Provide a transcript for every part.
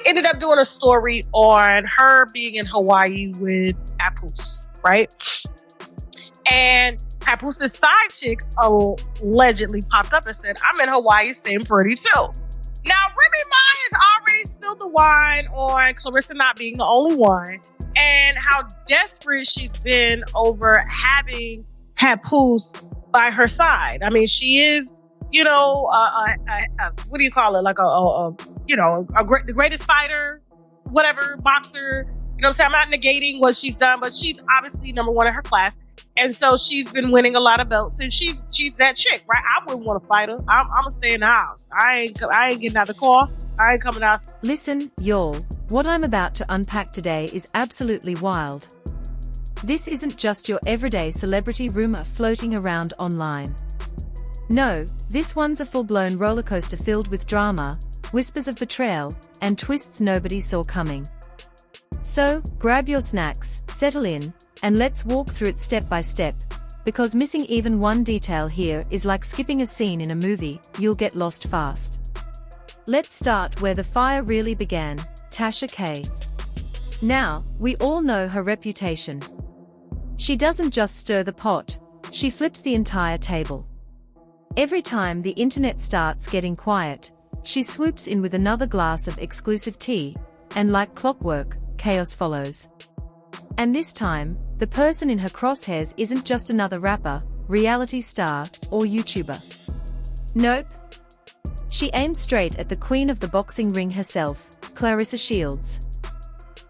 ended up doing a story on her being in Hawaii with Papoose, right? And Papoose's side chick allegedly popped up and said, I'm in Hawaii staying pretty too. Now, Remy Ma has already spilled the wine on Claressa not being the only one and how desperate she's been over having Papoose by her side. I mean, she is, what do you call it? Like the greatest fighter, whatever, boxer. You know what I'm saying? I'm not negating what she's done, but she's obviously number one in her class. And so she's been winning a lot of belts, and she's that chick, right? I wouldn't want to fight her. I'm gonna stay in the house. I ain't getting out of the car. I ain't coming out. Listen, y'all, what I'm about to unpack today is absolutely wild. This isn't just your everyday celebrity rumor floating around online. No, this one's a full-blown rollercoaster filled with drama, whispers of betrayal, and twists nobody saw coming. So, grab your snacks, settle in, and let's walk through it step by step, because missing even one detail here is like skipping a scene in a movie. You'll get lost fast. Let's start where the fire really began, Tasha K. Now, we all know her reputation. She doesn't just stir the pot, she flips the entire table. Every time the internet starts getting quiet, she swoops in with another glass of exclusive tea, and like clockwork, chaos follows. And this time, the person in her crosshairs isn't just another rapper, reality star, or YouTuber. Nope. She aimed straight at the queen of the boxing ring herself, Claressa Shields.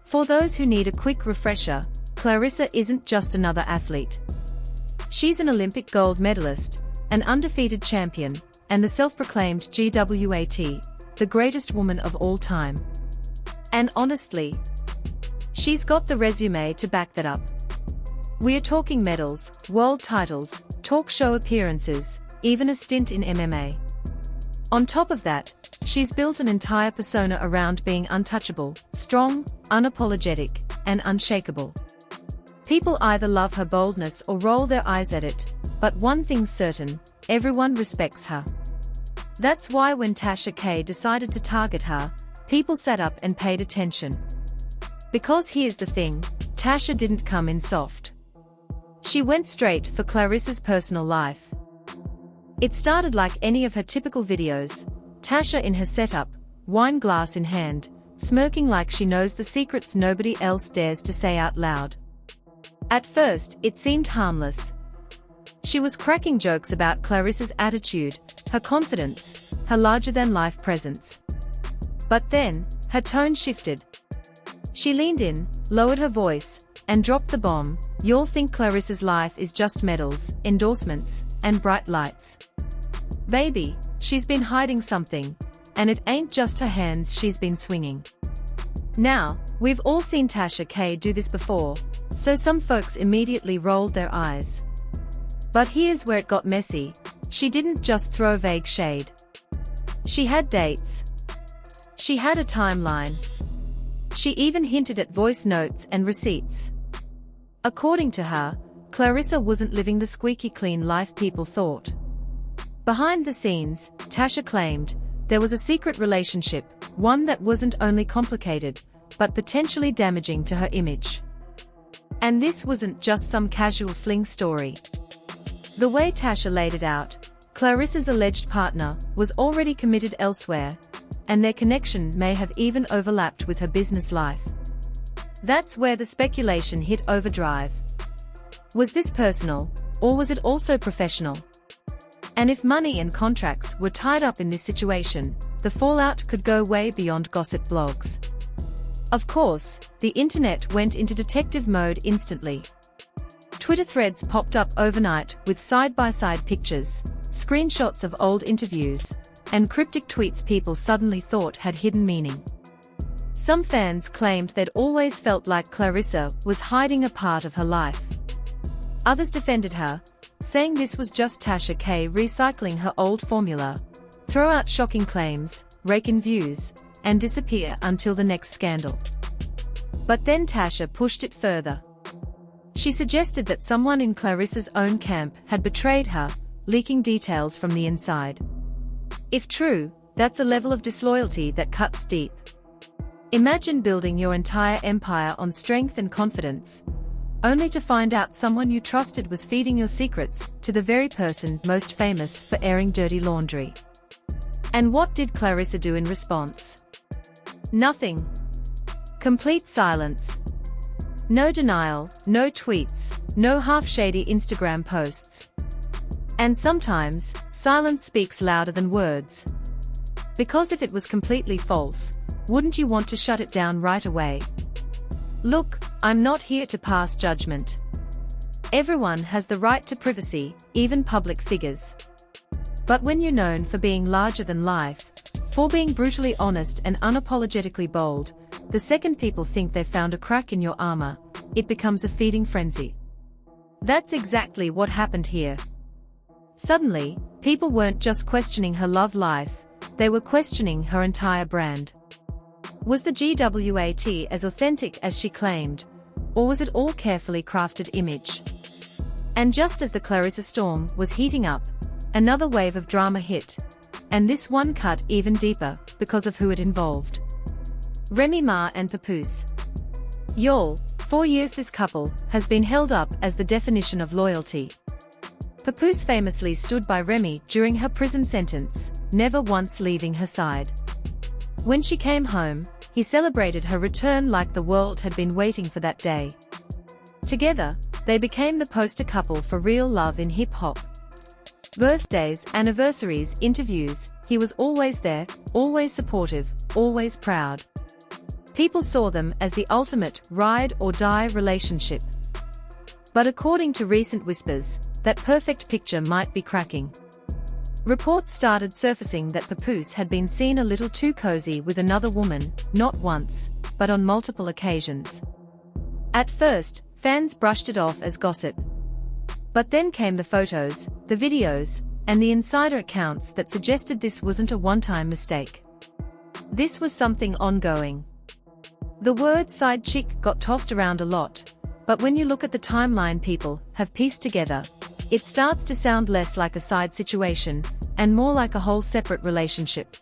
For those who need a quick refresher, Claressa isn't just another athlete. She's an Olympic gold medalist, an undefeated champion, and the self-proclaimed GWAT, the greatest woman of all time. And honestly, she's got the resume to back that up. We're talking medals, world titles, talk show appearances, even a stint in MMA. On top of that, she's built an entire persona around being untouchable, strong, unapologetic, and unshakable. People either love her boldness or roll their eyes at it, but one thing's certain, everyone respects her. That's why when Tasha K decided to target her, people sat up and paid attention. Because here's the thing, Tasha didn't come in soft. She went straight for Claressa's personal life. It started like any of her typical videos, Tasha in her setup, wine glass in hand, smirking like she knows the secrets nobody else dares to say out loud. At first, it seemed harmless. She was cracking jokes about Claressa's attitude, her confidence, her larger-than-life presence. But then, her tone shifted. She leaned in, lowered her voice, and dropped the bomb. You'll think Claressa's life is just medals, endorsements, and bright lights. Baby, she's been hiding something, and it ain't just her hands she's been swinging. Now, we've all seen Tasha K do this before, so some folks immediately rolled their eyes. But here's where it got messy. She didn't just throw vague shade. She had dates. She had a timeline. She even hinted at voice notes and receipts. According to her, Claressa wasn't living the squeaky clean life people thought. Behind the scenes, Tasha claimed, there was a secret relationship, one that wasn't only complicated, but potentially damaging to her image. And this wasn't just some casual fling story. The way Tasha laid it out, Claressa's alleged partner was already committed elsewhere, and their connection may have even overlapped with her business life. That's where the speculation hit overdrive. Was this personal, or was it also professional? And if money and contracts were tied up in this situation, the fallout could go way beyond gossip blogs. Of course, the internet went into detective mode instantly. Twitter threads popped up overnight with side-by-side pictures, screenshots of old interviews, and cryptic tweets people suddenly thought had hidden meaning. Some fans claimed they'd always felt like Claressa was hiding a part of her life. Others defended her, saying this was just Tasha K recycling her old formula, throw out shocking claims, rake in views, and disappear until the next scandal. But then Tasha pushed it further. She suggested that someone in Claressa's own camp had betrayed her, leaking details from the inside. If true, that's a level of disloyalty that cuts deep. Imagine building your entire empire on strength and confidence, only to find out someone you trusted was feeding your secrets to the very person most famous for airing dirty laundry. And what did Claressa do in response? Nothing. Complete silence. No denial, no tweets, no half-shady Instagram posts. And sometimes, silence speaks louder than words. Because if it was completely false, wouldn't you want to shut it down right away? Look, I'm not here to pass judgment. Everyone has the right to privacy, even public figures. But when you're known for being larger than life, for being brutally honest and unapologetically bold, the second people think they've found a crack in your armor, it becomes a feeding frenzy. That's exactly what happened here. Suddenly, people weren't just questioning her love life, they were questioning her entire brand. Was the GWAT as authentic as she claimed, or was it all carefully crafted image? And just as the Claressa storm was heating up, another wave of drama hit, and this one cut even deeper because of who it involved. Remy Ma and Papoose. Y'all, 4 years this couple has been held up as the definition of loyalty. Papoose famously stood by Remy during her prison sentence, never once leaving her side. When she came home, he celebrated her return like the world had been waiting for that day. Together, they became the poster couple for real love in hip-hop. Birthdays, anniversaries, interviews, he was always there, always supportive, always proud. People saw them as the ultimate ride-or-die relationship. But according to recent whispers, that perfect picture might be cracking. Reports started surfacing that Papoose had been seen a little too cozy with another woman, not once, but on multiple occasions. At first, fans brushed it off as gossip. But then came the photos, the videos, and the insider accounts that suggested this wasn't a one-time mistake. This was something ongoing. The word side chick got tossed around a lot, but when you look at the timeline people have pieced together, it starts to sound less like a side situation, and more like a whole separate relationship.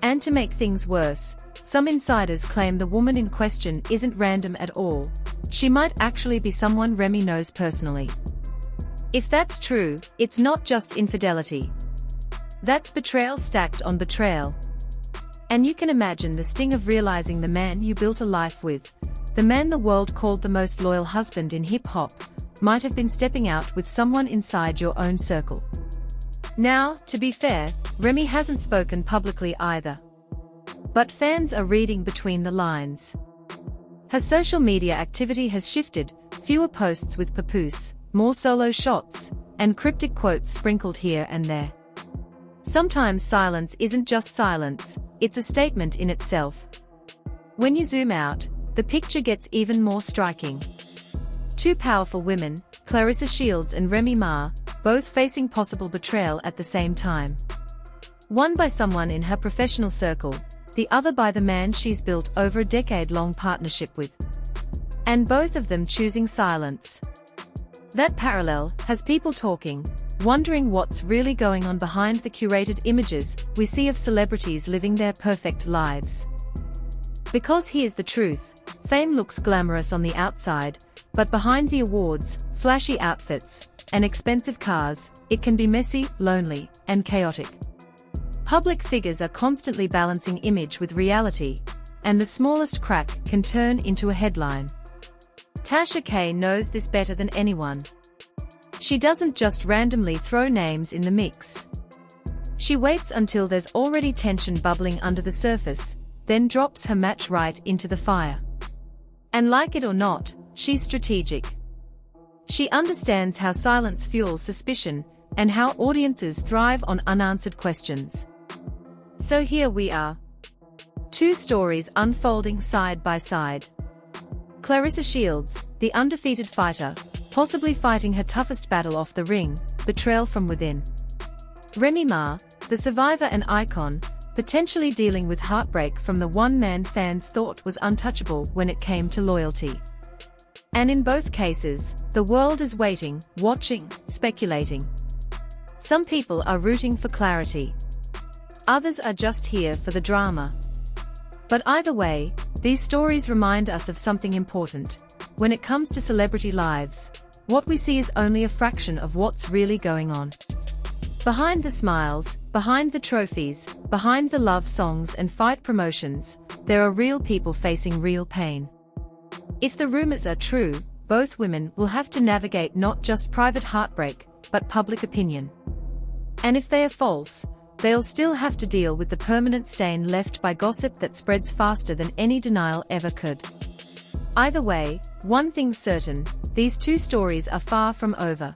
And to make things worse, some insiders claim the woman in question isn't random at all. She might actually be someone Remy knows personally. If that's true, it's not just infidelity. That's betrayal stacked on betrayal. And you can imagine the sting of realizing the man you built a life with, the man the world called the most loyal husband in hip-hop, might have been stepping out with someone inside your own circle. Now, to be fair, Remy hasn't spoken publicly either. But fans are reading between the lines. Her social media activity has shifted, fewer posts with Papoose, more solo shots, and cryptic quotes sprinkled here and there. Sometimes silence isn't just silence, it's a statement in itself. When you zoom out, the picture gets even more striking. Two powerful women, Claressa Shields and Remy Ma, both facing possible betrayal at the same time. One by someone in her professional circle, the other by the man she's built over a decade-long partnership with. And both of them choosing silence. That parallel has people talking, wondering what's really going on behind the curated images we see of celebrities living their perfect lives. Because here's the truth, fame looks glamorous on the outside, but behind the awards, flashy outfits, and expensive cars, it can be messy, lonely, and chaotic. Public figures are constantly balancing image with reality, and the smallest crack can turn into a headline. Tasha K knows this better than anyone. She doesn't just randomly throw names in the mix. She waits until there's already tension bubbling under the surface, then drops her match right into the fire. And like it or not, she's strategic. She understands how silence fuels suspicion, and how audiences thrive on unanswered questions. So here we are. Two stories unfolding side by side. Claressa Shields, the undefeated fighter, possibly fighting her toughest battle off the ring, betrayal from within. Remy Ma, the survivor and icon, potentially dealing with heartbreak from the one man fans thought was untouchable when it came to loyalty. And in both cases, the world is waiting, watching, speculating. Some people are rooting for clarity. Others are just here for the drama. But either way, these stories remind us of something important. When it comes to celebrity lives, what we see is only a fraction of what's really going on. Behind the smiles, behind the trophies, behind the love songs and fight promotions, there are real people facing real pain. If the rumors are true, both women will have to navigate not just private heartbreak, but public opinion. And if they are false, they'll still have to deal with the permanent stain left by gossip that spreads faster than any denial ever could. Either way, one thing's certain, these two stories are far from over.